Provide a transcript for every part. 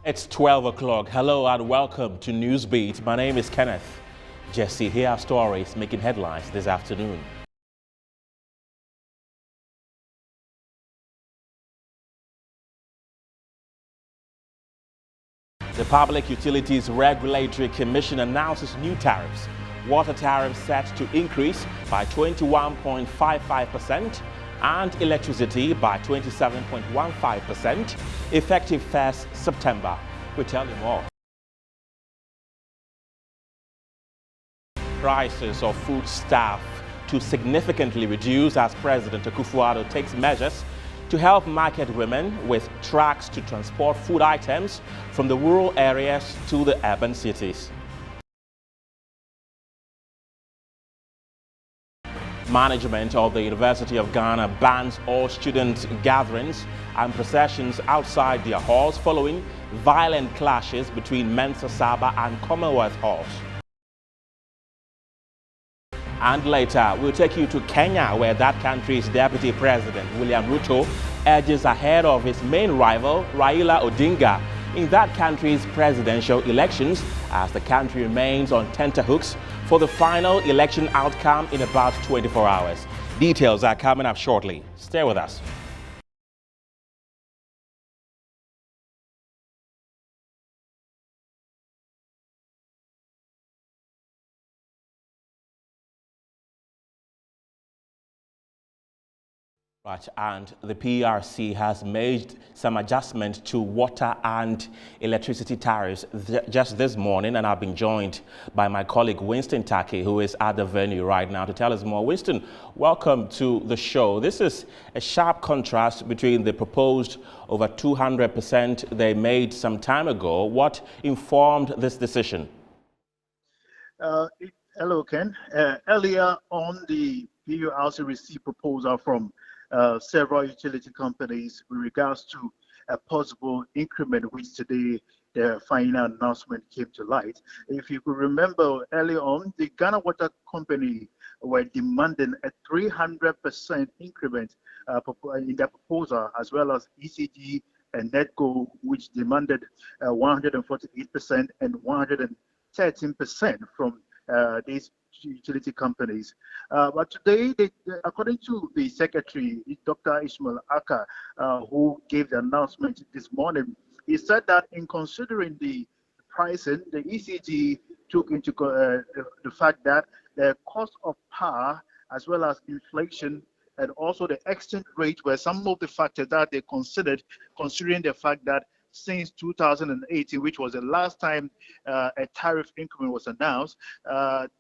It's 12 o'clock. Hello and welcome to Newsbeat. My name is Kenneth. Jesse, here are stories making headlines this afternoon. The Public Utilities Regulatory Commission announces new tariffs. Water tariffs set to increase by 21.55% and electricity by 27.15%, effective 1st September. We tell you more. Prices of foodstuff to significantly reduce as President Akufo-Addo takes measures to help market women with trucks to transport food items from the rural areas to the urban cities. Management of the University of Ghana bans all student gatherings and processions outside their halls following violent clashes between Mensa Saba and Commonwealth halls. And later, we'll take you to Kenya, where that country's Deputy President, William Ruto, edges ahead of his main rival, Raila Odinga, in that country's presidential elections, as the country remains on tenterhooks for the final election outcome in about 24 hours. Details are coming up shortly. Stay with us. Right, and the PRC has made some adjustment to water and electricity tariffs just this morning, and I've been joined by my colleague Winston Taki, who is at the venue right now to tell us more. Winston, welcome to the show. This is a sharp contrast between the proposed over 200% they made some time ago. What informed this decision? Hello, Ken. Earlier on, the PRC received proposal from several utility companies with regards to a possible increment, which today the final announcement came to light. If you could remember earlier on, the Ghana Water Company were demanding a 300% increment in their proposal, as well as ECG and NETCO, which demanded 148% and 113% from these utility companies. But today, according to the secretary, Dr. Ishmael Aka, who gave the announcement this morning, he said that in considering the pricing, the ECG took into the fact that the cost of power, as well as inflation, and also the exchange rate were some of the factors that they considered, considering the fact that since 2018, which was the last time a tariff increment was announced,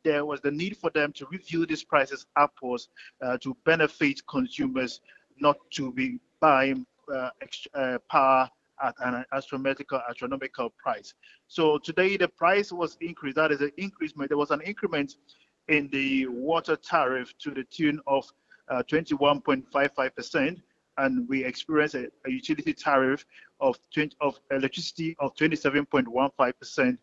there was the need for them to review these prices upwards to benefit consumers, not to be buying power at an astronomical price. So today the price was increased. That is an increase. There was an increment in the water tariff to the tune of 21.55%. And we experienced a utility tariff of electricity of 27.15%,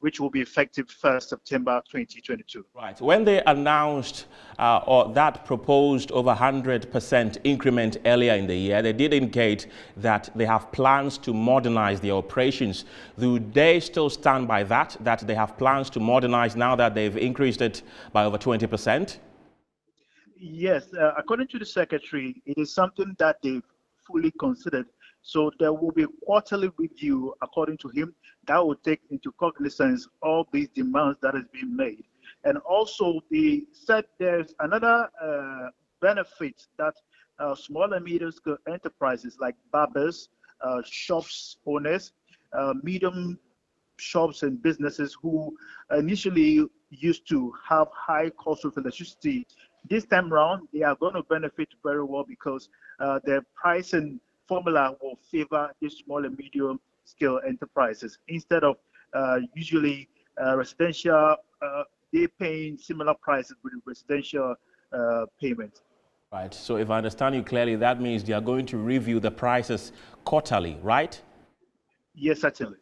which will be effective 1st September 2022. Right. When they announced or that proposed over 100% increment earlier in the year, they did indicate that they have plans to modernize their operations. Do they still stand by that they have plans to modernize now that they've increased it by over 20%? Yes, according to the secretary, it is something that they've fully considered. So there will be a quarterly review, according to him, that will take into cognizance all these demands that has been made. And also, they said there's another benefit that small and medium-scale enterprises like barbers, shops owners, medium shops and businesses who initially used to have high cost of electricity, this time around they are going to benefit very well because the pricing formula will favor these small and medium scale enterprises instead of usually residential they paying similar prices with residential payments. Right. So if I understand you clearly, that means they are going to review the prices quarterly, right? Yes, certainly.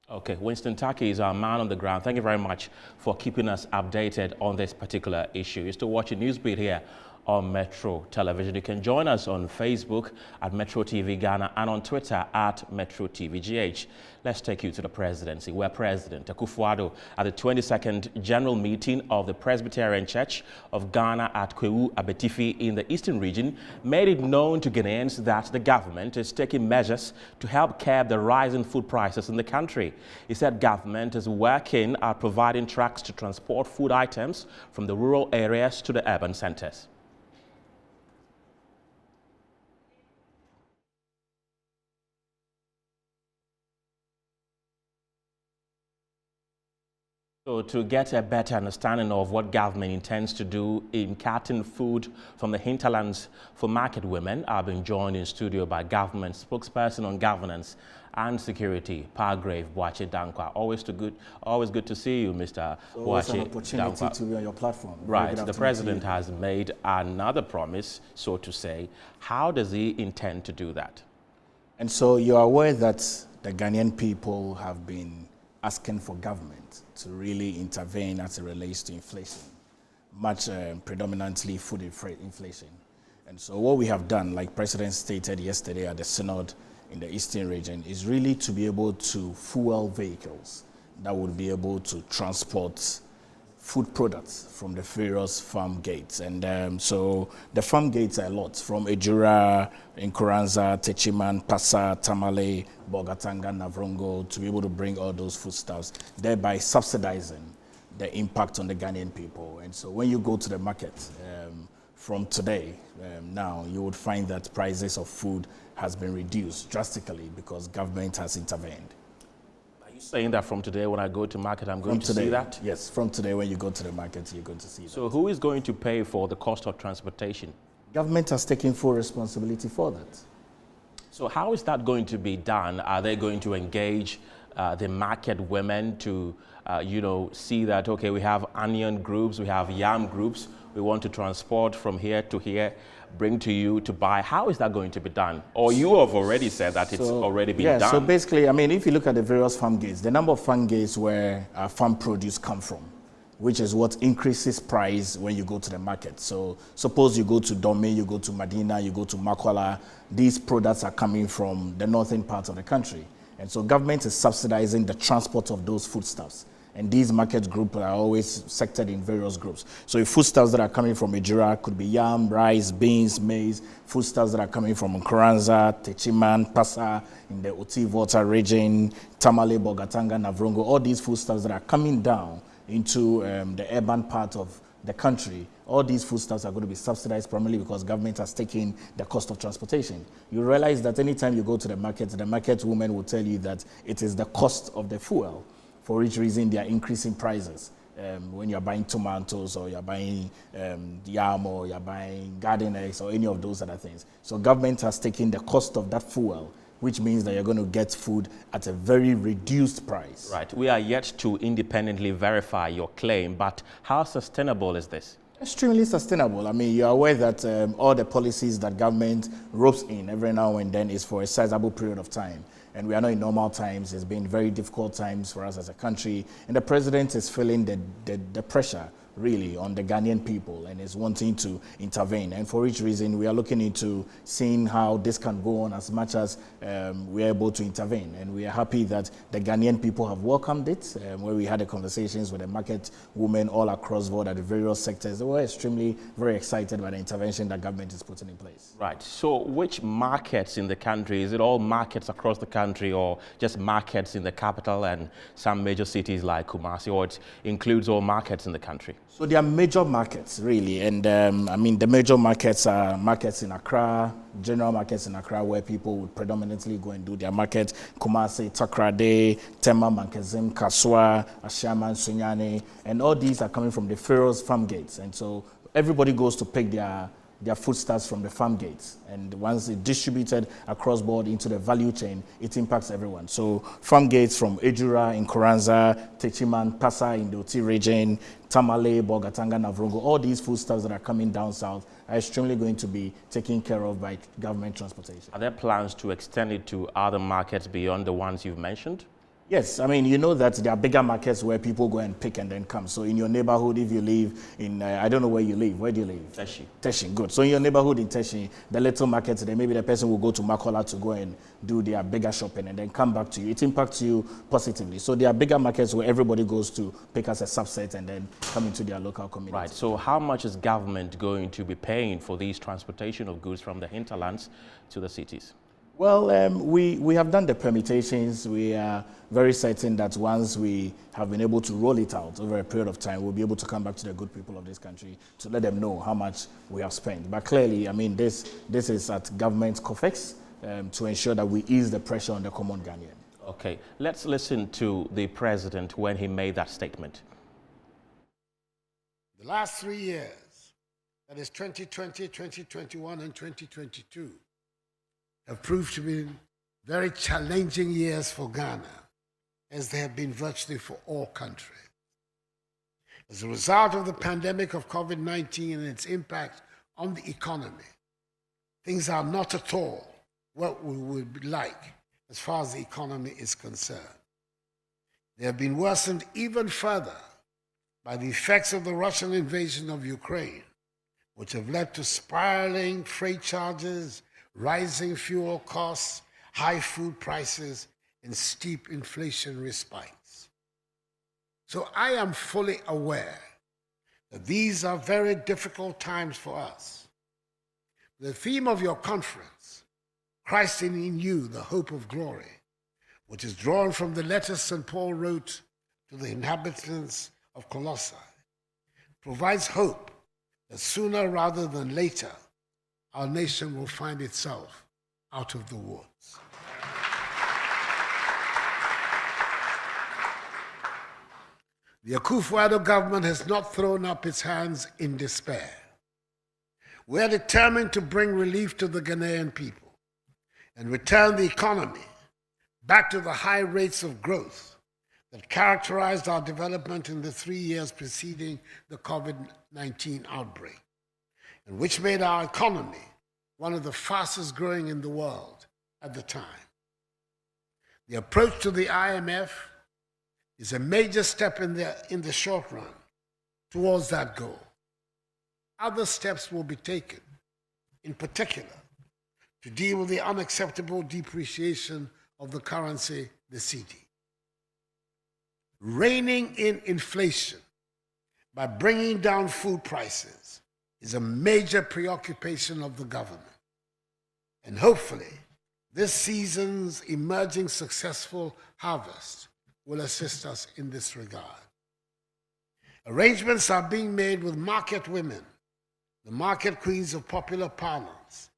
Okay, Winston Taki is our man on the ground. Thank you very much for keeping us updated on this particular issue. You're still watching Newsbeat here on Metro Television. You can join us on Facebook at Metro TV Ghana and on Twitter at Metro TV GH. Let's take you to the presidency, where President Akufo-Addo at the 22nd General Meeting of the Presbyterian Church of Ghana at Quota, Abetifi in the Eastern Region made it known to Ghanaians that the government is taking measures to help curb the rising food prices in the country. He said government is working at providing trucks to transport food items from the rural areas to the urban centers. So to get a better understanding of what government intends to do in cutting food from the hinterlands for market women, I've been joined in studio by government spokesperson on governance and security, Pargrave Boache Dankwa. Always good to see you, Mr. Always an Boache opportunity Dankwa. to be on your platform. Right, the president has made another promise, so to say. How does he intend to do that? And so you are aware that the Ghanaian people have been asking for government to really intervene as it relates to inflation, much predominantly food inflation. And so what we have done, like President stated yesterday at the Synod in the Eastern region, is really to be able to fuel vehicles that would be able to transport food products from the various farm gates. And so the farm gates are a lot, from Ejura, Nkoranza, Techiman, Pasa, Tamale, Bogatanga, Navrongo, to be able to bring all those foodstuffs, thereby subsidizing the impact on the Ghanaian people. And so when you go to the market from today, now, you would find that prices of food has been reduced drastically because government has intervened. Saying that from today when I go to market, I'm going to see that? Yes, from today when you go to the market, you're going to see that. So who is going to pay for the cost of transportation? Government has taken full responsibility for that. So how is that going to be done? Are they going to engage the market women to, see that, okay, we have onion groups, we have yam groups, we want to transport from here to here, bring to you to buy. How is that going to be done? Or you have already said that it's already been done. So basically, I mean, if you look at the various farm gates, the number of farm gates where farm produce come from, which is what increases price when you go to the market. So suppose you go to Dome, you go to Medina, you go to Makwala, these products are coming from the northern part of the country. And so government is subsidizing the transport of those foodstuffs. And these market groups are always sectored in various groups. So if foodstuffs that are coming from Ejura could be yam, rice, beans, maize, foodstuffs that are coming from Nkoranza, Techiman, Pasa, in the Autry Volta region, Tamale, Bogatanga, Navrongo, all these foodstuffs that are coming down into the urban part of the country, all these foodstuffs are going to be subsidized primarily because government has taken the cost of transportation. You realize that anytime you go to the market woman will tell you that it is the cost of the fuel. For which reason they are increasing prices. When you're buying tomatoes or you're buying yam or you're buying garden eggs or any of those other things. So government has taken the cost of that fuel, which means that you're going to get food at a very reduced price. Right. We are yet to independently verify your claim, but how sustainable is this? Extremely sustainable. I mean, you're aware that all the policies that government ropes in every now and then is for a sizable period of time. And we are not in normal times. It's been very difficult times for us as a country. And the president is feeling the pressure really on the Ghanaian people and is wanting to intervene. And for which reason we are looking into seeing how this can go on as much as we are able to intervene. And we are happy that the Ghanaian people have welcomed it, where we had the conversations with the market women all across the board at the various sectors. They were extremely very excited by the intervention that government is putting in place. Right. So which markets in the country? Is it all markets across the country or just markets in the capital and some major cities like Kumasi, or it includes all markets in the country? So there are major markets, really, and I mean the major markets are markets in Accra, general markets in Accra where people would predominantly go and do their market, Kumasi, Takrade, Tema, Mankezim, Kaswa, Ashama, Sunyani, and all these are coming from the Pharaoh's farm gates, and so everybody goes to pick their foodstuffs from the farm gates. And once it's distributed across board into the value chain, it impacts everyone. So farm gates from Ejura, Nkoranza, Techiman, Pasa in the Autry region, Tamale, Bogatanga, Navrongo, all these foodstuffs that are coming down south are extremely going to be taken care of by government transportation. Are there plans to extend it to other markets beyond the ones you've mentioned? Yes, I mean, you know that there are bigger markets where people go and pick and then come. So in your neighborhood, if you live in, I don't know where you live. Where do you live? Teshi. Teshi, good. So in your neighborhood in Teshi, the little markets, then maybe the person will go to Makola to go and do their bigger shopping and then come back to you. It impacts you positively. So there are bigger markets where everybody goes to pick as a subset and then come into their local community. Right. So how much is government going to be paying for these transportation of goods from the hinterlands to the cities? Well, we have done the permutations. We are very certain that once we have been able to roll it out over a period of time, we'll be able to come back to the good people of this country to let them know how much we have spent. But clearly, I mean, this is at government COFEX to ensure that we ease the pressure on the common Ghanaian. Okay, let's listen to the president when he made that statement. The last 3 years, that is 2020, 2021, and 2022, have proved to be very challenging years for Ghana, as they have been virtually for all countries. As a result of the pandemic of COVID-19 and its impact on the economy, things are not at all what we would like as far as the economy is concerned. They have been worsened even further by the effects of the Russian invasion of Ukraine, which have led to spiraling freight charges, rising fuel costs, high food prices, and steep inflationary spikes. So I am fully aware that these are very difficult times for us. The theme of your conference, Christ in you, the hope of glory, which is drawn from the letter St. Paul wrote to the inhabitants of Colossae, provides hope that sooner rather than later, our nation will find itself out of the woods. The Akufo-Addo government has not thrown up its hands in despair. We are determined to bring relief to the Ghanaian people and return the economy back to the high rates of growth that characterized our development in the 3 years preceding the COVID-19 outbreak, and which made our economy one of the fastest growing in the world at the time. The approach to the IMF is a major step in the short run towards that goal. Other steps will be taken, in particular, to deal with the unacceptable depreciation of the currency, the cedi. Reining in inflation by bringing down food prices is a major preoccupation of the government. And hopefully, this season's emerging successful harvest will assist us in this regard. Arrangements are being made with market women, the market queens of popular parlance,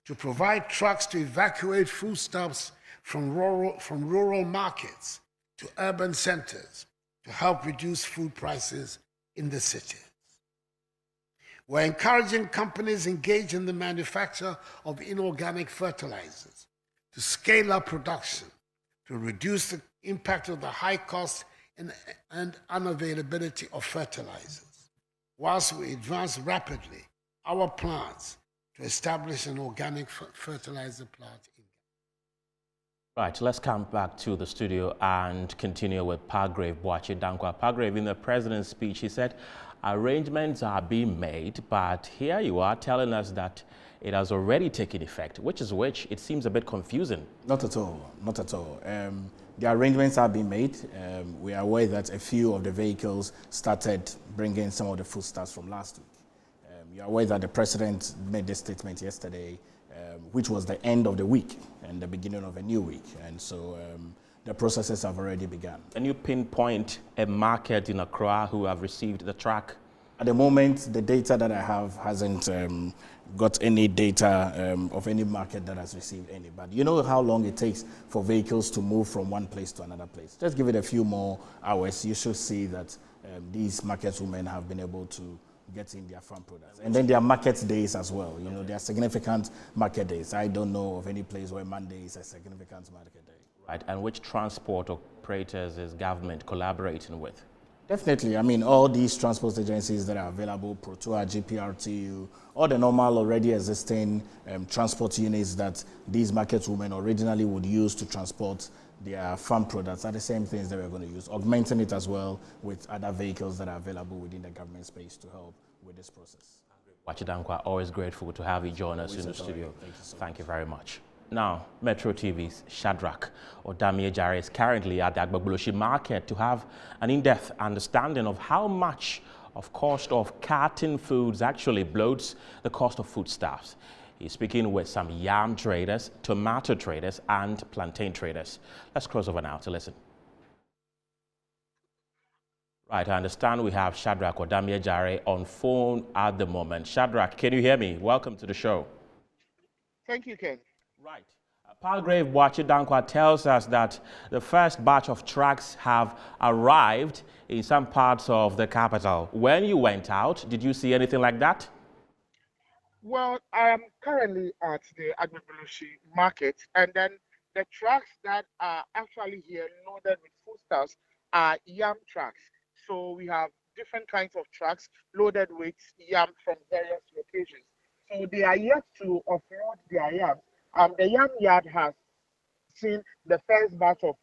to provide trucks to evacuate foodstuffs from rural markets to urban centers to help reduce food prices in the cities. We're encouraging companies engaged in the manufacture of inorganic fertilizers to scale up production to reduce the impact of the high cost and unavailability of fertilizers, whilst we advance rapidly our plans to establish an organic fertilizer plant. Right, let's come back to the studio and continue with Palgrave Boachi Dankwa. Palgrave, in the president's speech, he said arrangements are being made, but here you are telling us that it has already taken effect, which it seems a bit confusing. Not at all, not at all. The arrangements are being made. We are aware that a few of the vehicles started bringing some of the foodstuffs from last week. You're aware that the president made this statement yesterday, which was the end of the week and the beginning of a new week. And so the processes have already begun. Can you pinpoint a market in Accra who have received the track? At the moment, the data that I have hasn't got any data of any market that has received any. But you know how long it takes for vehicles to move from one place to another place. Just give it a few more hours. You should see that these market women have been able to get in their farm products. And then there are market days as well. You know, there are significant market days. I don't know of any place where Monday is a significant market day. Right, and which transport operators is government collaborating with? Definitely. I mean, all these transport agencies that are available, Protoa, GPRTU, all the normal already existing transport units that these market women originally would use to transport their farm products are the same things that we're going to use, augmenting it as well with other vehicles that are available within the government space to help with this process. Wachidankwa, always grateful to have you join us in the studio. Thank you very much. Now, Metro TV's Shadrach Odamiejare is currently at the Agbogboloshi market to have an in-depth understanding of how much of cost of carton foods actually bloats the cost of foodstuffs. He's speaking with some yam traders, tomato traders, and plantain traders. Let's cross over now to listen. Right, I understand we have Shadrach Odamiejare on phone at the moment. Shadrach, can you hear me? Welcome to the show. Thank you, Ken. Right. Palgrave Wachidankwa tells us that the first batch of trucks have arrived in some parts of the capital. When you went out, did you see anything like that? Well, I am currently at the Agbogboloshi market, and then the trucks that are actually here loaded with foodstuffs are yam trucks. So we have different kinds of trucks loaded with yam from various locations. So they are yet to offload their yam. The yam yard has seen the first batch of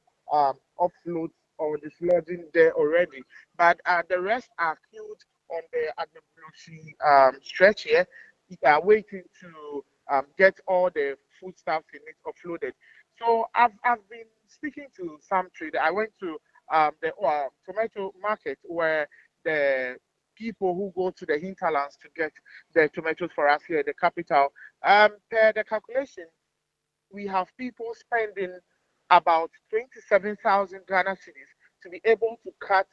offloads or dislodging there already, but the rest are queued on the Agbogboloshi stretch here, waiting to get all the foodstuffs in it offloaded. So I've been speaking to some trader. I went to the tomato market where the people who go to the hinterlands to get the tomatoes for us here in the capital, per the calculation, we have people spending about 27,000 Ghana cedis to be able to cut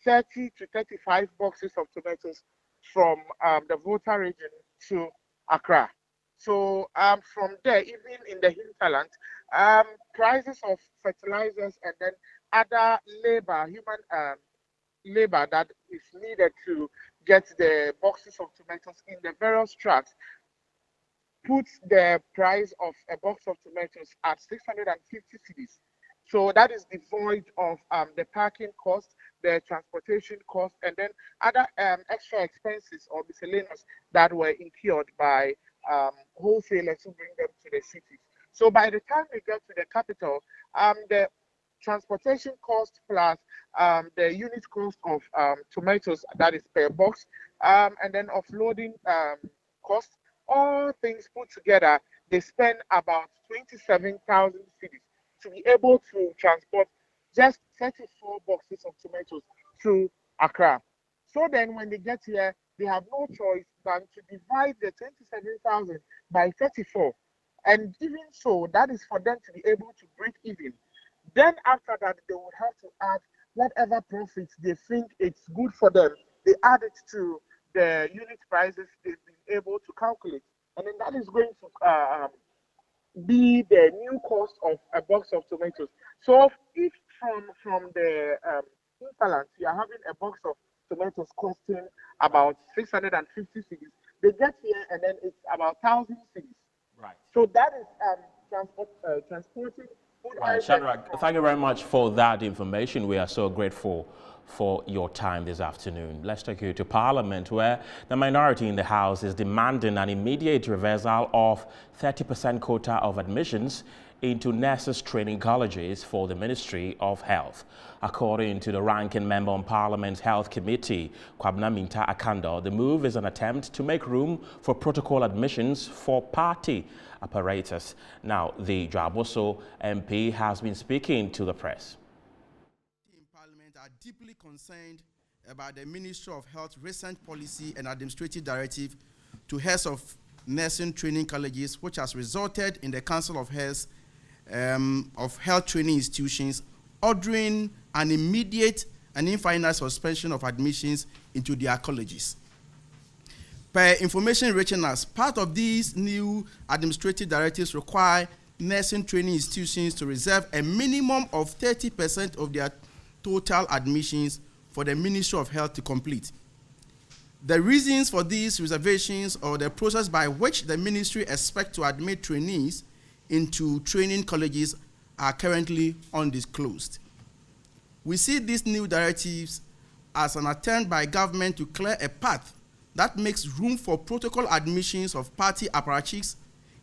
30 to 35 boxes of tomatoes from the Volta region to Accra. So from there, even in the hinterland, prices of fertilizers and then other labor, human labor that is needed to get the boxes of tomatoes in the various trucks puts the price of a box of tomatoes at 650 cedis. So that is devoid of the parking cost, the transportation cost, and then other extra expenses or miscellaneous that were incurred by wholesalers who bring them to the cities. So by the time we get to the capital, the transportation cost plus the unit cost of tomatoes, that is per box, and then offloading cost, all things put together, they spend about 27,000 cedis to be able to transport just 34 boxes of tomatoes to Accra. So then when they get here, they have no choice than to divide the 27,000 by 34. And even so, that is for them to be able to break even. Then after that, they would have to add whatever profits they think it's good for them. They add it to the unit prices they've been able to calculate. And then that is going to be the new cost of a box of tomatoes. So if from the hinterland you are having a box of tomatoes costing about 650 cedis, they get here and then it's about 1,000 cedis. Right. So that is transporting food. Right, Shadrach, thank you very much for that information. We are so grateful for your time this afternoon. Let's take you to Parliament, where the minority in the House is demanding an immediate reversal of 30% quota of admissions into nurses training colleges for the Ministry of Health. According to the ranking member on Parliament's Health Committee, Kwabena Minta Akando, the move is an attempt to make room for protocol admissions for party apparatus. Now, the Dwaboso MP has been speaking to the press. In Parliament are deeply concerned about the Ministry of Health's recent policy and administrative directive to heads of nursing training colleges, which has resulted in the Council of Health Training Institutions ordering an immediate and infinite suspension of admissions into their colleges. Per information reaching us, part of these new administrative directives require nursing training institutions to reserve a minimum of 30% of their total admissions for the Ministry of Health to complete. The reasons for these reservations or the process by which the ministry expects to admit trainees into training colleges are currently undisclosed. We see these new directives as an attempt by government to clear a path that makes room for protocol admissions of party apparatchiks,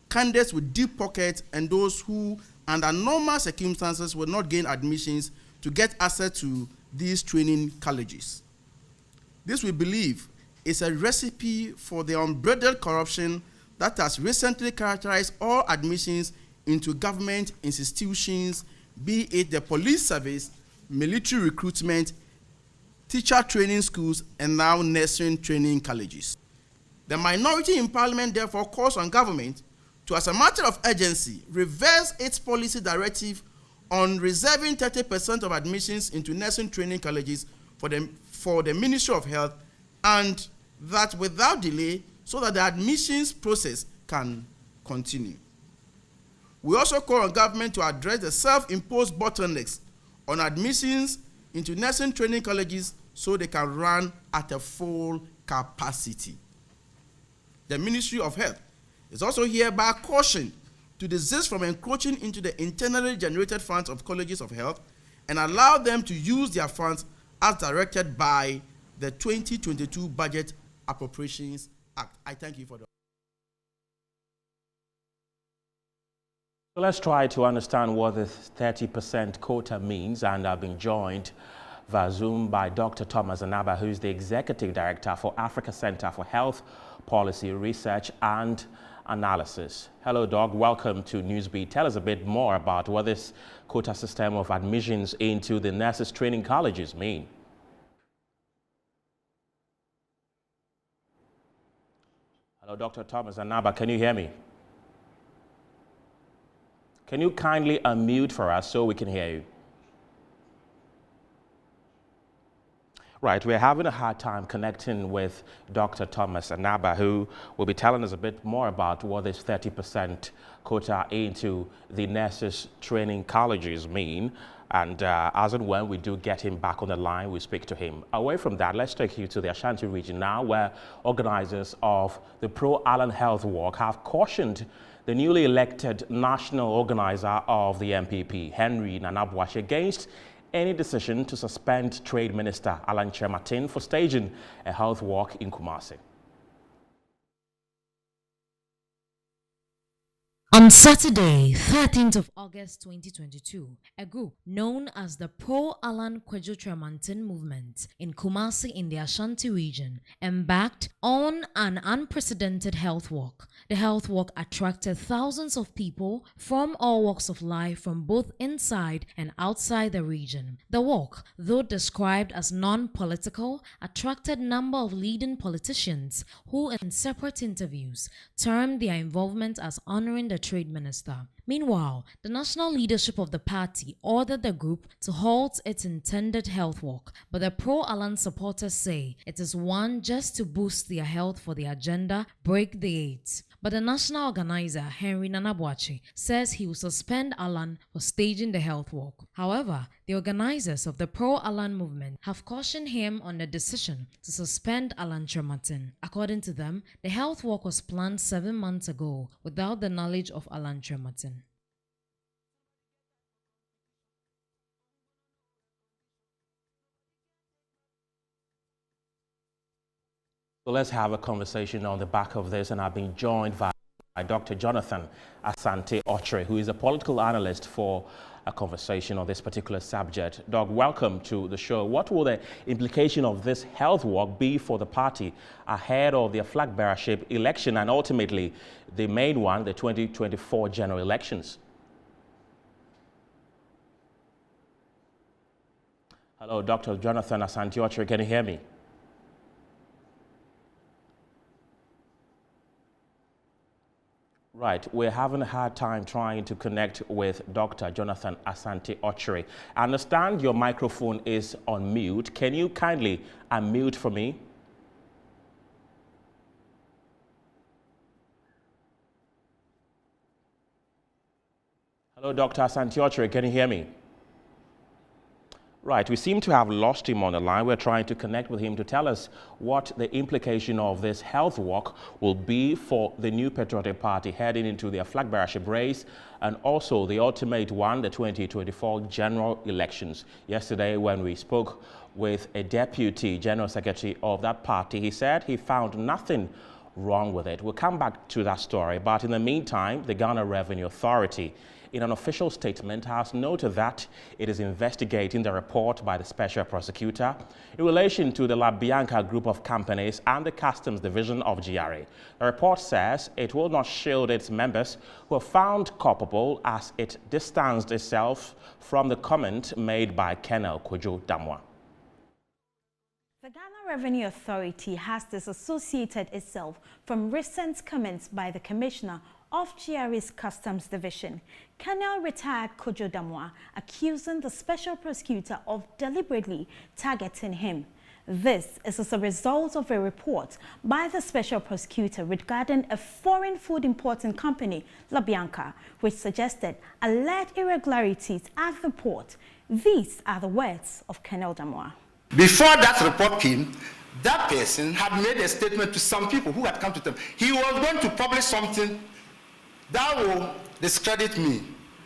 candidates with deep pockets, and those who, under normal circumstances, will not gain admissions to get access to these training colleges. This, we believe, is a recipe for the unbridled corruption that has recently characterized all admissions into government institutions, be it the police service, military recruitment, teacher training schools, and now nursing training colleges. The minority in Parliament therefore calls on government to, as a matter of urgency, reverse its policy directive on reserving 30% of admissions into nursing training colleges for the Ministry of Health, and that without delay, so that the admissions process can continue. We also call on government to address the self-imposed bottlenecks on admissions into nursing training colleges so they can run at a full capacity. The Ministry of Health is also hereby cautioned to desist from encroaching into the internally generated funds of colleges of health and allow them to use their funds as directed by the 2022 Budget Appropriations Act. I thank you for the. So let's try to understand what the 30% quota means, and I've been joined via Zoom by Dr. Thomas Anaba, who is the Executive Director for Africa Center for Health Policy Research and Analysis. Hello, Doc. Welcome to Newsbeat. Tell us a bit more about what this quota system of admissions into the nurses training colleges mean. Hello, Dr. Thomas Anaba. Can you hear me? Can you kindly unmute for us so we can hear you? Right, we're having a hard time connecting with Dr. Thomas Anaba, who will be telling us a bit more about what this 30% quota into the nurses training colleges mean. And as and when we do get him back on the line, we speak to him. Away from that, let's take you to the Asante region now, where organizers of the Pro-Alan Health Walk have cautioned the newly elected national organizer of the MPP, Henry Nanabwash, against any decision to suspend Trade Minister Alanche Martin for staging a health walk in Kumasi. On Saturday, 13th of August 2022, a group known as the Pro-Alan Kwejo Movement in Kumasi in the Ashanti region embarked on an unprecedented health walk. The health walk attracted thousands of people from all walks of life from both inside and outside the region. The walk, though described as non-political, attracted a number of leading politicians who in separate interviews termed their involvement as honoring the Trade Minister. Meanwhile, the national leadership of the party ordered the group to halt its intended health walk, but the pro-Alan supporters say it is one just to boost their health for the agenda, break the AIDS. But the national organizer, Henry Nanabwache, says he will suspend Alan for staging the health walk. However, the organizers of the Pro-Alan movement have cautioned him on the decision to suspend Alan Martin. According to them, the health walk was planned 7 months ago without the knowledge of Alan Martin. So let's have a conversation on the back of this, and I've been joined by Dr. Jonathan Asante Autry, who is a political analyst, for a conversation on this particular subject. Doc, welcome to the show. What will the implication of this health walk be for the party ahead of their flag bearership election and ultimately the main one, the 2024 general elections? Hello, Dr. Jonathan Asante Autry, can you hear me? Right, we're having a hard time trying to connect with Dr. Jonathan Asante Autry. I understand your microphone is on mute. Can you kindly unmute for me? Hello, Dr. Asante Autry, can you hear me? Right, we seem to have lost him on the line. We're trying to connect with him to tell us what the implication of this health walk will be for the new Patriotic Party heading into their flag bearership race and also the ultimate one, the 2024 general elections. Yesterday, when we spoke with a deputy general secretary of that party, he said he found nothing wrong with it. We'll come back to that story, but in the meantime, the Ghana Revenue Authority, in an official statement, has noted that it is investigating the report by the special prosecutor in relation to the La Bianca group of companies and the customs division of GRA. The report says it will not shield its members who are found culpable, as it distanced itself from the comment made by Colonel Kojo Damwa. The Ghana Revenue Authority has disassociated itself from recent comments by the Commissioner of GRA's Customs Division, Colonel Retired Kojo Damwa, accusing the Special Prosecutor of deliberately targeting him. This is as a result of a report by the Special Prosecutor regarding a foreign food importing company, La Bianca, which suggested alleged irregularities at the port. These are the words of Colonel Damwa. Before that report came, that person had made a statement to some people who had come to them. He was going to publish something that will discredit me,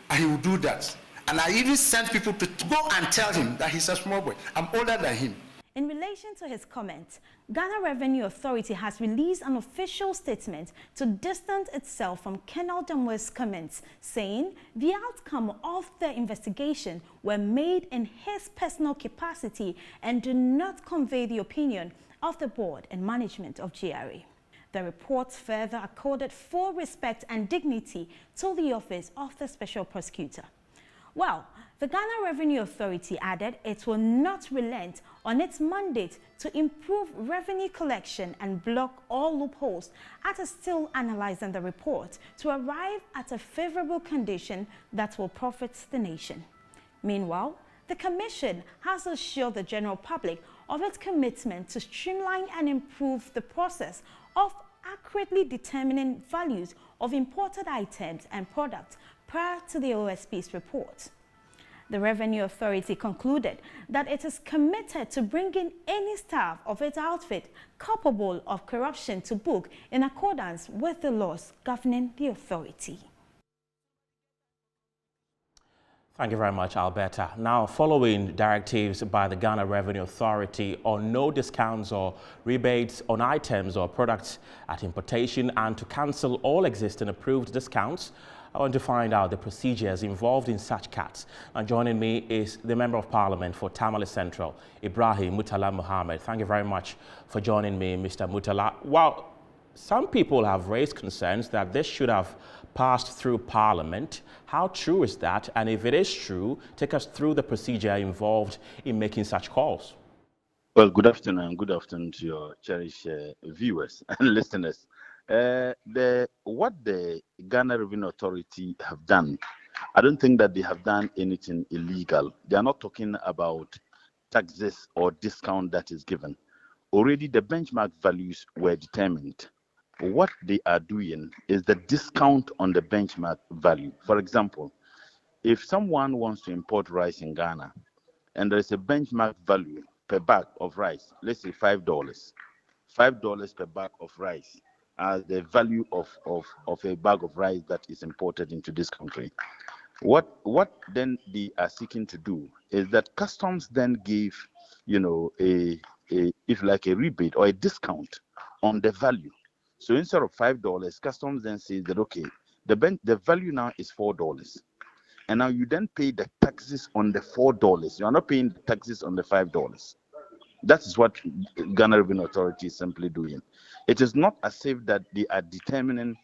and he will do that. And I even sent people to go and tell him that he's a small boy. I'm older than him. In relation to his comments, Ghana Revenue Authority has released an official statement to distance itself from Colonel Damwa's comments, saying the outcome of the investigation were made in his personal capacity and do not convey the opinion of the board and management of GRA. The report further accorded full respect and dignity to the office of the Special Prosecutor. Well, the Ghana Revenue Authority added it will not relent on its mandate to improve revenue collection and block all loopholes, and is still analyzing the report to arrive at a favorable condition that will profit the nation. Meanwhile, the Commission has assured the general public of its commitment to streamline and improve the process of accurately determining values of imported items and products prior to the OSP's report. The Revenue Authority concluded that it is committed to bringing any staff of its outfit culpable of corruption to book in accordance with the laws governing the authority. Thank you very much, Alberta. Now, following directives by the Ghana Revenue Authority on no discounts or rebates on items or products at importation and to cancel all existing approved discounts, I want to find out the procedures involved in such cuts. And joining me is the Member of Parliament for Tamale Central, Ibrahim Mutala Mohammed. Thank you very much for joining me, Mr. Mutala. Well, some people have raised concerns that this should have passed through Parliament. How true is that? And if it is true, take us through the procedure involved in making such calls. Well, good afternoon. Good afternoon to your cherished viewers and listeners. What the Ghana Revenue Authority have done, I don't think that they have done anything illegal. They are not talking about taxes or discount that is given. Already the benchmark values were determined. What they are doing is the discount on the benchmark value. For example, if someone wants to import rice in Ghana and there is a benchmark value per bag of rice, let's say $5 per bag of rice as the value of a bag of rice that is imported into this country. What then they are seeking to do is that customs then give, if like a rebate or a discount on the value. So instead of $5, customs then says that, okay, the value now is $4. And now you then pay the taxes on the $4. You are not paying the taxes on the $5. That is what Ghana Revenue Authority is simply doing. It is not as if that they are determining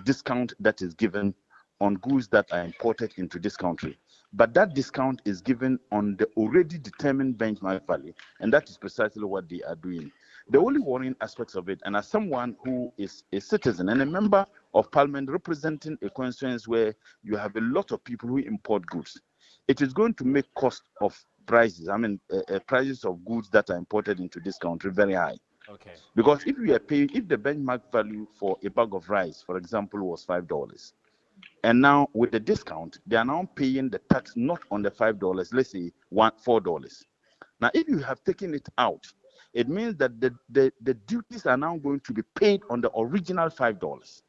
discount that is given on goods that are imported into this country. But that discount is given on the already determined benchmark value. And that is precisely what they are doing. The only worrying aspects of it, and as someone who is a citizen and a member of Parliament representing a constituency where you have a lot of people who import goods, it is going to make cost of prices, prices of goods that are imported into this country very high. Okay. Because if the benchmark value for a bag of rice, for example, was $5, And now with the discount, they are now paying the tax not on the $5, let's say $4. Now, if you have taken it out, it means that the duties are now going to be paid on the original $5.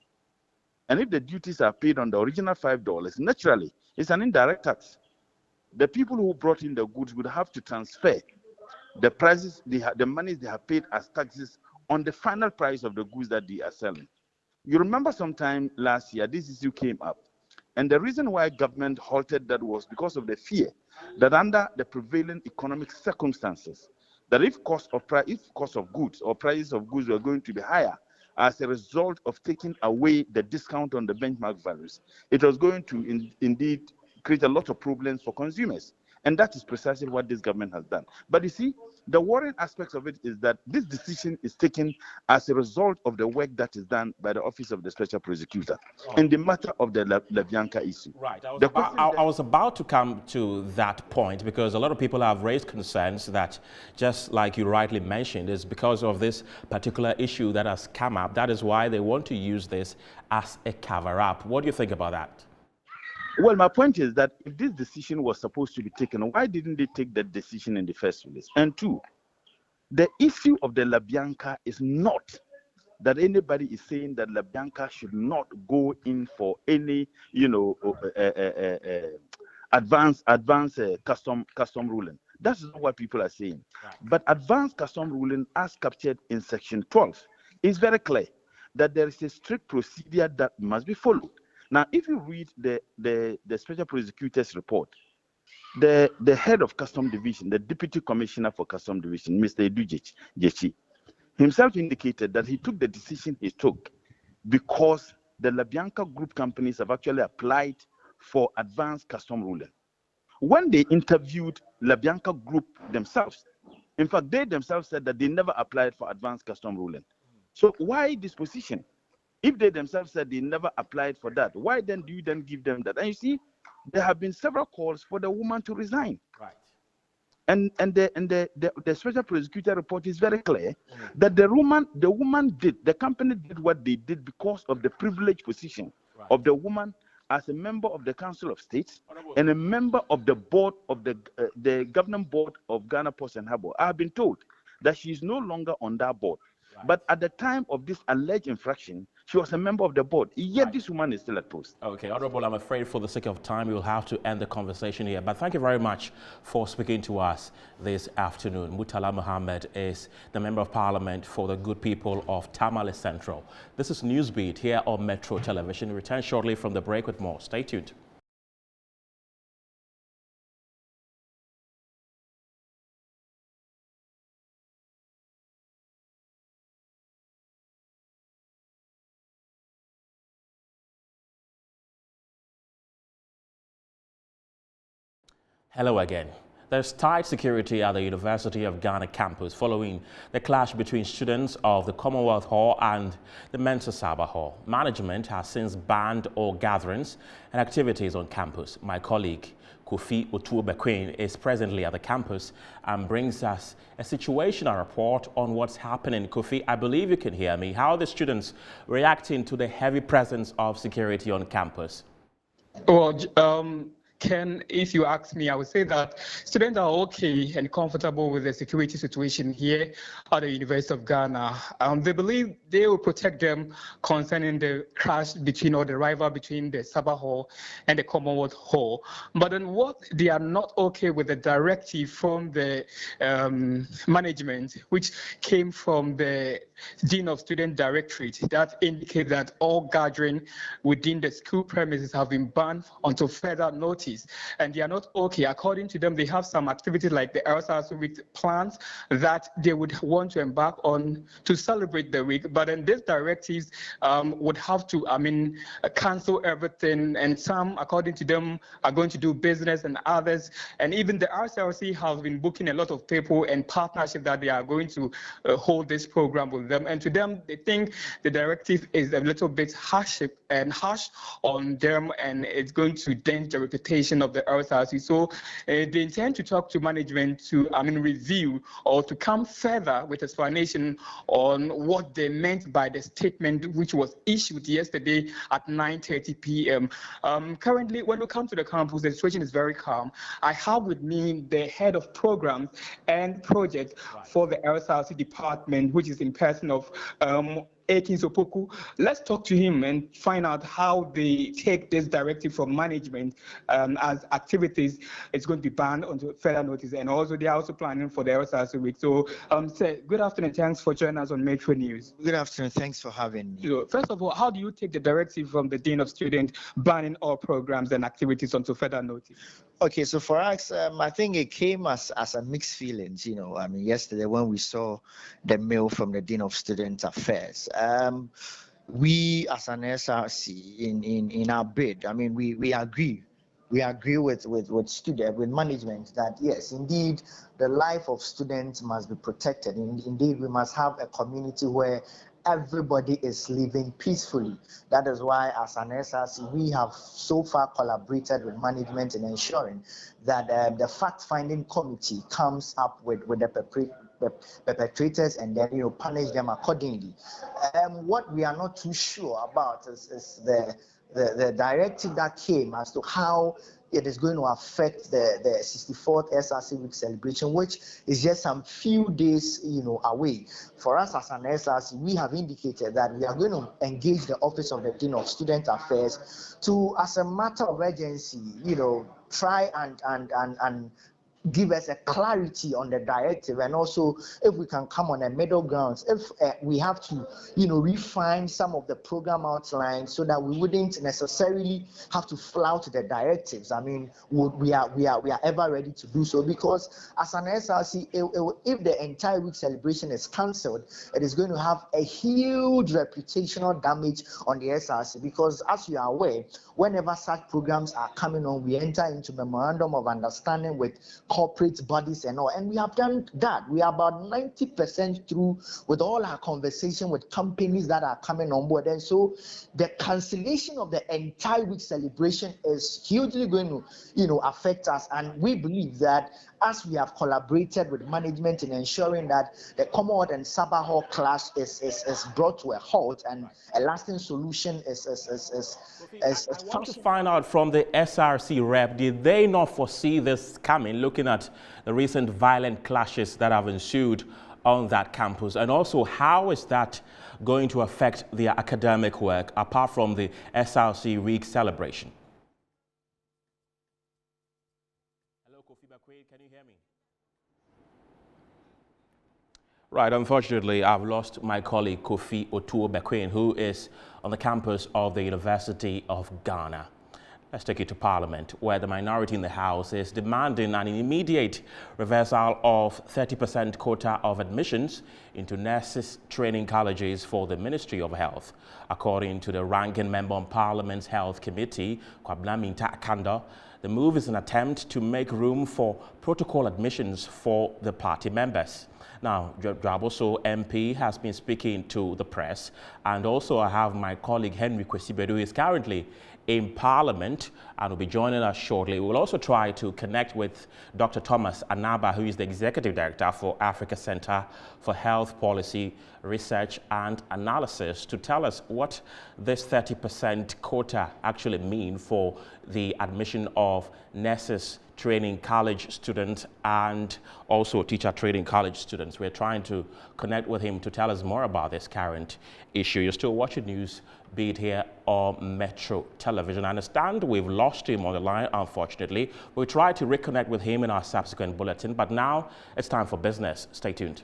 And if the duties are paid on the original $5, naturally, it's an indirect tax. The people who brought in the goods would have to transfer the prices, the money they have paid as taxes on the final price of the goods that they are selling. You remember sometime last year, this issue came up. And the reason why government halted that was because of the fear that under the prevailing economic circumstances, that if cost of goods or prices of goods were going to be higher as a result of taking away the discount on the benchmark values, it was going to indeed create a lot of problems for consumers. And that is precisely what this government has done. But you see, the worrying aspect of it is that this decision is taken as a result of the work that is done by the Office of the Special Prosecutor in the matter of the Lubyanka issue. Right. I was about to come to that point because a lot of people have raised concerns that, just like you rightly mentioned, is because of this particular issue that has come up. That is why they want to use this as a cover-up. What do you think about that? Well, my point is that if this decision was supposed to be taken, why didn't they take that decision in the first place? And two, the issue of the Lubyanka is not that anybody is saying that Lubyanka should not go in for any, advanced custom ruling. That's not what people are saying. Right. But advanced custom ruling, as captured in Section 12, is very clear that there is a strict procedure that must be followed. Now, if you read the Special Prosecutor's report, the head of Custom Division, the Deputy Commissioner for Custom Division, Mr. Jechi, himself indicated that he took the decision he took because the Lubyanka group companies have actually applied for advanced custom ruling. When they interviewed Lubyanka group themselves, in fact, they themselves said that they never applied for advanced custom ruling. So why this position? If they themselves said they never applied for that, why then do you then give them that? And you see, there have been several calls for the woman to resign. Right. And the Special Prosecutor report is very clear that the company did what they did because of the privileged position of the woman as a member of the Council of State and a member of the board of the governing board of Ghana Post and Harbor. I have been told that she is no longer on that board. Right. But at the time of this alleged infraction, she was a member of the board, yet this woman is still at post. Okay, Honorable, I'm afraid for the sake of time, we will have to end the conversation here. But thank you very much for speaking to us this afternoon. Mutala Mohammed is the Member of Parliament for the good people of Tamale Central. This is Newsbeat here on Metro Television. We return shortly from the break with more. Stay tuned. Hello again. There's tight security at the University of Ghana campus following the clash between students of the Commonwealth Hall and the Mensa Saba Hall. Management has since banned all gatherings and activities on campus. My colleague Kofi Otuobequin is presently at the campus and brings us a situational report on what's happening. Kofi, I believe you can hear me. How are the students reacting to the heavy presence of security on campus? Well, Ken, if you ask me, I would say that students are okay and comfortable with the security situation here at the University of Ghana. They believe they will protect them concerning the clash between or the rival between the Saba Hall and the Commonwealth Hall. But then what they are not okay with the directive from the management, which came from the Dean of Student Directorate, that indicates that all gathering within the school premises have been banned until further notice. And they are not okay. According to them, they have some activities like the LSRC week plans that they would want to embark on to celebrate the week. But then these directives would have to, cancel everything. And some, according to them, are going to do business and others. And even the RCLC has been booking a lot of people and partnership that they are going to hold this program with them. And to them, they think the directive is a little bit harsh on them, and it's going to dent the reputation implementation of the LSRC. So they intend to talk to management to, review or to come further with explanation on what they meant by the statement which was issued yesterday at 9:30 p.m. Currently, when we come to the campus, the situation is very calm. I have with me the head of programs and project for the LSRC department, which is in person of Akin Sopoku. Let's talk to him and find out how they take this directive from management as activities is going to be banned until further notice, and also they are also planning for the LSRC week. So, sir, good afternoon. Thanks for joining us on Metro News. Good afternoon. Thanks for having me. So, first of all, how do you take the directive from the Dean of Students banning all programs and activities until further notice? Okay, so for us, I think it came as a mixed feelings. Yesterday when we saw the mail from the Dean of Student Affairs, we as an SRC in our bid, we agree. We agree with management that yes, indeed, the life of students must be protected. Indeed, we must have a community where everybody is living peacefully. That is why, as an SRC, we have so far collaborated with management in ensuring that the fact-finding committee comes up with the perpetrators and then punish them accordingly. What we are not too sure about is the directive that came as to how it is going to affect the 64th SRC week celebration, which is just some few days, away. For us as an SRC, we have indicated that we are going to engage the Office of the Dean of Student Affairs to, as a matter of urgency, try and give us a clarity on the directive, and also if we can come on a middle ground, if we have to refine some of the program outlines so that we wouldn't necessarily have to flout the directives. We are ever ready to do so, because as an SRC, if the entire week celebration is cancelled, it is going to have a huge reputational damage on the SRC, because as you are aware, whenever such programs are coming on, we enter into memorandum of understanding with corporate bodies and all, and we have done that. We are about 90% through with all our conversation with companies that are coming on board, and so the cancellation of the entire week celebration is hugely going to affect us. And we believe that as we have collaborated with management in ensuring that the Commonwealth and Sabah Hall clash is brought to a halt and a lasting solution is I want to find out from the SRC rep, did they not foresee this coming, looking at the recent violent clashes that have ensued on that campus? And also, how is that going to affect their academic work apart from the SRC week celebration? Can you hear me? Right, unfortunately, I've lost my colleague Kofi Otuo-Bequin, who is on the campus of the University of Ghana. Let's take it to Parliament, where the minority in the House is demanding an immediate reversal of 30% quota of admissions into nurses training colleges for the Ministry of Health. According to the ranking member on Parliament's Health Committee, Kwabena Minta-Akanda, the move is an attempt to make room for protocol admissions for the party members. Now, Dwaboso MP has been speaking to the press, and also I have my colleague Henry Kwesibedu, who is currently in Parliament and will be joining us shortly. We will also try to connect with Dr. Thomas Anaba, who is the Executive Director for Africa Center for Health Policy, Research and Analysis, to tell us what this 30% quota actually means for the admission of nurses training college students and also teacher training college students. We're trying to connect with him to tell us more about this current issue. You're still watching News Beat here on Metro Television. I understand we've lost him on the line, unfortunately. We'll try to reconnect with him in our subsequent bulletin, but now it's time for business. Stay tuned.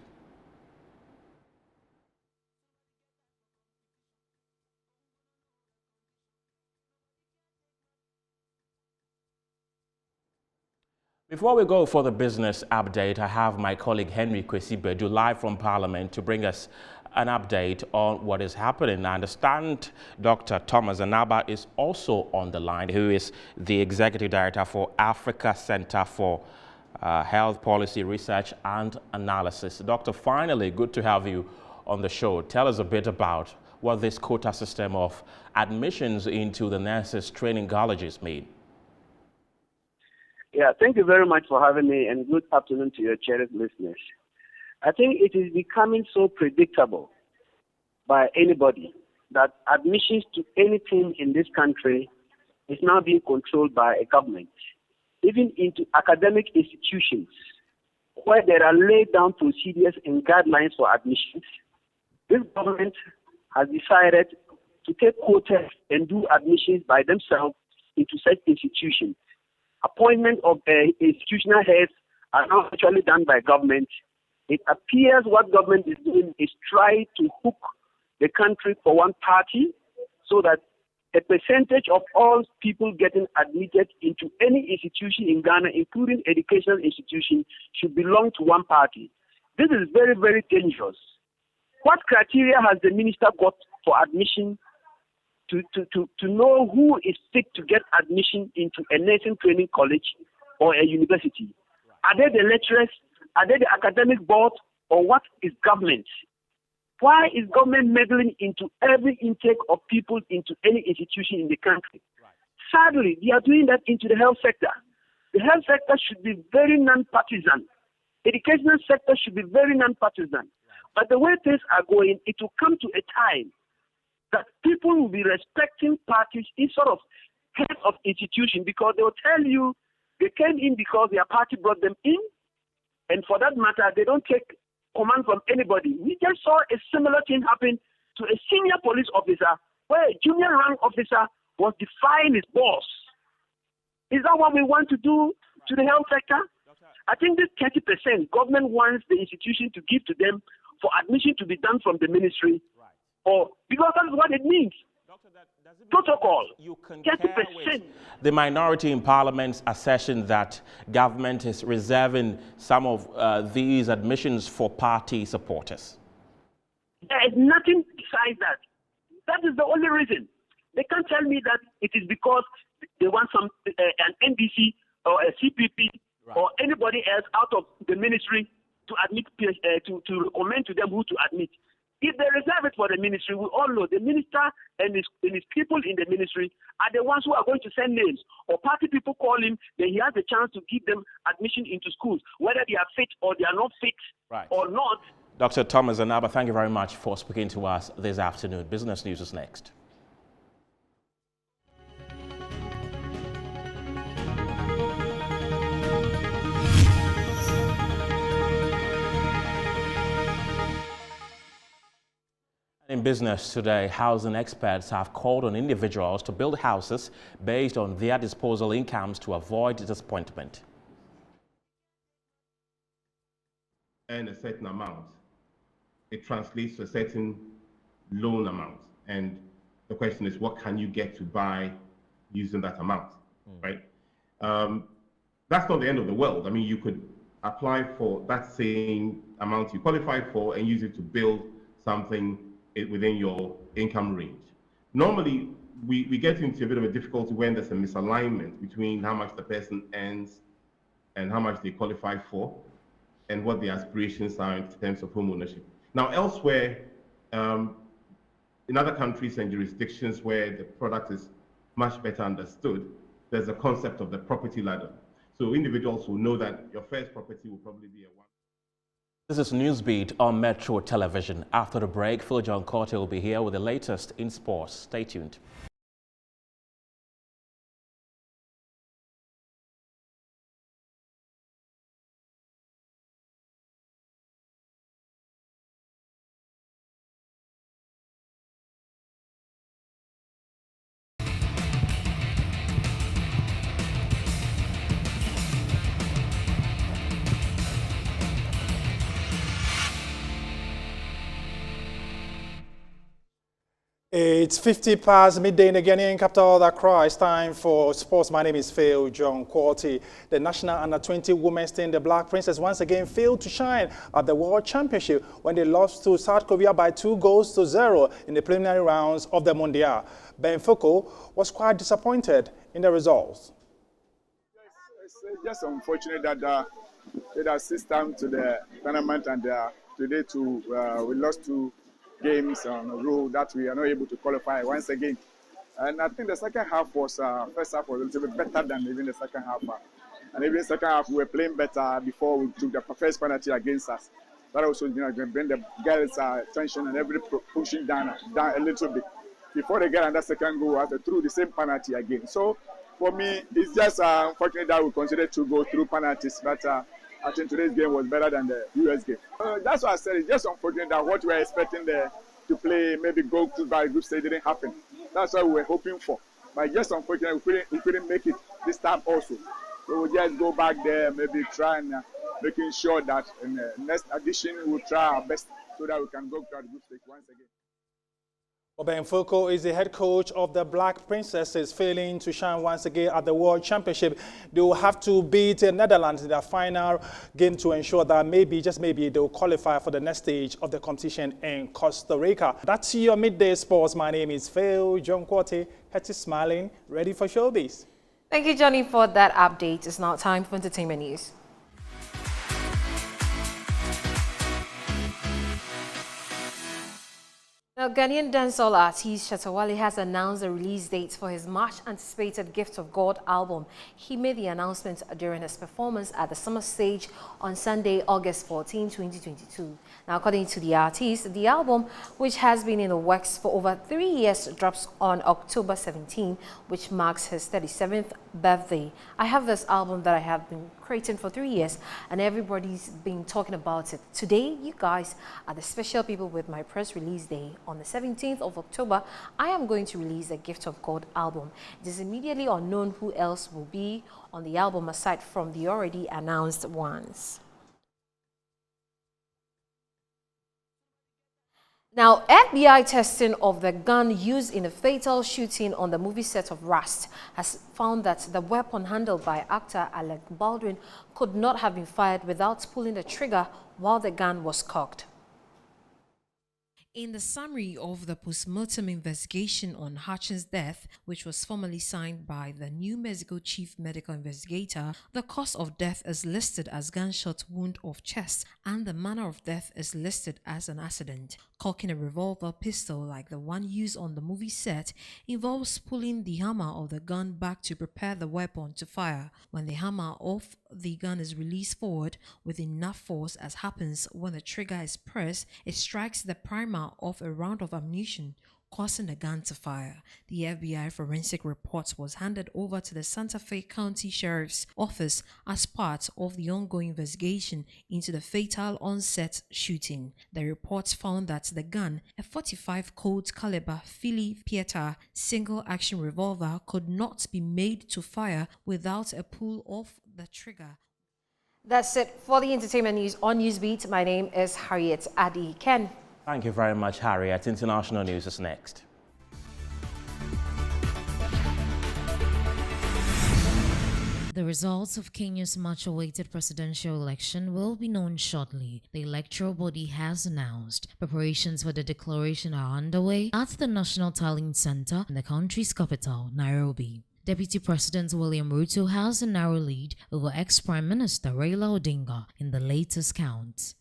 Before we go for the business update, I have my colleague Henry Kwesibedu live from Parliament to bring us an update on what is happening. I understand Dr. Thomas Anaba is also on the line, who is the Executive Director for Africa Center for Health Policy, Research and Analysis. Doctor, finally, good to have you on the show. Tell us a bit about what this quota system of admissions into the nurses training colleges mean. Yeah, thank you very much for having me, and good afternoon to your cherished listeners. I think it is becoming so predictable by anybody that admissions to anything in this country is now being controlled by a government, even into academic institutions where there are laid down procedures and guidelines for admissions. This government has decided to take quotas and do admissions by themselves into such institutions. Appointment of institutional heads are now actually done by government. It appears what government is doing is trying to hook the country for one party so that a percentage of all people getting admitted into any institution in Ghana, including educational institutions, should belong to one party. This is very, very dangerous. What criteria has the minister got for admission to know who is fit to get admission into a nursing training college or a university? Are they the lecturers? Are they the academic board? Or what is government? Why is government meddling into every intake of people into any institution in the country? Sadly, they are doing that into the health sector. The health sector should be very non-partisan. Educational sector should be very non-partisan. But the way things are going, it will come to a time that people will be respecting parties instead of head of institution, because they will tell you they came in because their party brought them in, and for that matter, they don't take command from anybody. We just saw a similar thing happen to a senior police officer where a junior rank officer was defying his boss. Is that what we want to do to the health sector? I think this 30% government wants the institution to give to them for admission to be done from the ministry, or because that's what it means. Protocol. You concur with the minority in Parliament's assertion that government is reserving some of these admissions for party supporters? There is nothing besides that. That is the only reason. They can't tell me that it is because they want some an NDC or a CPP or anybody else out of the ministry to admit to recommend to them who to admit. If they reserve it for the ministry, we all know the minister and his people in the ministry are the ones who are going to send names. Or party people call him, then he has the chance to give them admission into schools, whether they are fit or they are not fit or not. Dr. Thomas Anaba, thank you very much for speaking to us this afternoon. Business News is next. In business today, housing experts have called on individuals to build houses based on their disposal incomes to avoid disappointment. And a certain amount, it translates to a certain loan amount. And the question is, what can you get to buy using that amount, right? That's not the end of the world. I mean, you could apply for that same amount you qualify for and use it to build something within your income range. Normally, we get into a bit of a difficulty when there's a misalignment between how much the person earns and how much they qualify for and what the aspirations are in terms of home ownership. Now, elsewhere, in other countries and jurisdictions where the product is much better understood, there's a concept of the property ladder. So individuals will know that your first property will probably be a one. This is Newsbeat on Metro Television. After the break, Phil John Quota will be here with the latest in sports. Stay tuned. It's 50 past midday in the Ghanaian capital, Accra. It's time for sports. My name is Phil John Quality. The national under-20 women's team, the Black Princess, once again failed to shine at the World Championship when they lost to South Korea by 2-0 in the preliminary rounds of the Mondial. Ben Foucault was quite disappointed in the results. It's just unfortunate that it has system to the tournament, and today we lost 2 games on a row that we are not able to qualify once again. And I think the second half was, first half was a little bit better than even the second half. And even second half, we were playing better before we took the first penalty against us. That also bring the guys' attention and every pushing down a little bit. Before they get on that second goal, after through the same penalty again. So for me, it's just unfortunate that we consider to go through penalties, but I think today's game was better than the US game. That's why I said it's just unfortunate that what we were expecting to play, maybe go through by group stage, didn't happen. That's what we were hoping for. But just unfortunate we couldn't make it this time also. So we'll just go back there, maybe try and making sure that in the next edition we'll try our best so that we can go to the group stage once again. Ben Foucault is the head coach of the Black Princesses, failing to shine once again at the World Championship. They will have to beat the Netherlands in their final game to ensure that maybe, just maybe, they will qualify for the next stage of the competition in Costa Rica. That's your Midday Sports. My name is Phil John Quote, Hetty smiling, ready for showbiz. Thank you, Johnny, for that update. It's now time for entertainment news. Now, Ghanaian dancehall artist Shatawale has announced the release date for his much-anticipated Gift of God album. He made the announcement during his performance at the Summer Stage on Sunday, August 14, 2022. Now, according to the artist, the album, which has been in the works for over 3 years, drops on October 17, which marks his 37th birthday. I have this album that I have been creating for 3 years, and everybody's been talking about it. Today, you guys are the special people with my press release day. On the 17th of October, I am going to release the Gift of God album. It is immediately unknown who else will be on the album aside from the already announced ones. Now, FBI testing of the gun used in a fatal shooting on the movie set of Rust has found that the weapon handled by actor Alec Baldwin could not have been fired without pulling the trigger while the gun was cocked. In the summary of the post-mortem investigation on Hutchins' death, which was formally signed by the New Mexico chief medical investigator, the cause of death is listed as gunshot wound of chest and the manner of death is listed as an accident. Cocking a revolver pistol like the one used on the movie set involves pulling the hammer of the gun back to prepare the weapon to fire. When the hammer of the gun is released forward with enough force, as happens when the trigger is pressed, it strikes the primer of a round of ammunition, causing the gun to fire. The FBI forensic report was handed over to the Santa Fe County Sheriff's Office as part of the ongoing investigation into the fatal on-set shooting. The report found that the gun, a .45 Colt caliber Philly Pieta single-action revolver, could not be made to fire without a pull of the trigger. That's it for the entertainment news on Newsbeat. My name is Harriet Adi Ken. Thank you very much, Harriet. International news is next. The results of Kenya's much-awaited presidential election will be known shortly. The electoral body has announced preparations for the declaration are underway at the National Tallying Center in the country's capital, Nairobi. Deputy President William Ruto has a narrow lead over ex-Prime Minister Raila Odinga in the latest count.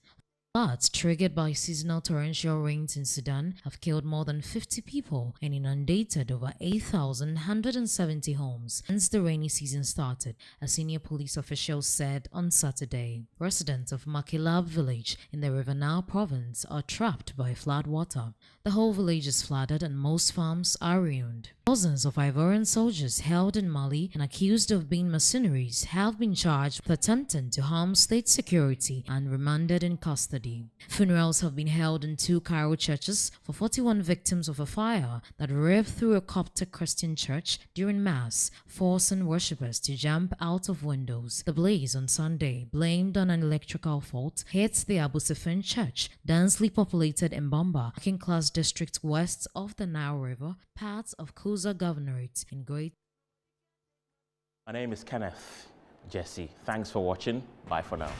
Floods triggered by seasonal torrential rains in Sudan have killed more than 50 people and inundated over 8,170 homes since the rainy season started, a senior police official said on Saturday. Residents of Makilab village in the River Nile province are trapped by flood water. The whole village is flooded and most farms are ruined. Thousands of Ivorian soldiers held in Mali and accused of being mercenaries have been charged with attempting to harm state security and remanded in custody. Funerals have been held in 2 Cairo churches for 41 victims of a fire that ripped through a Coptic Christian church during Mass, forcing worshippers to jump out of windows. The blaze on Sunday, blamed on an electrical fault, hit the Abu Sufyan church, densely populated in Bamba, working-class district west of the Nile River, parts of Kuza Governorate in Great. My name is Kenneth Jesse. Thanks for watching. Bye for now.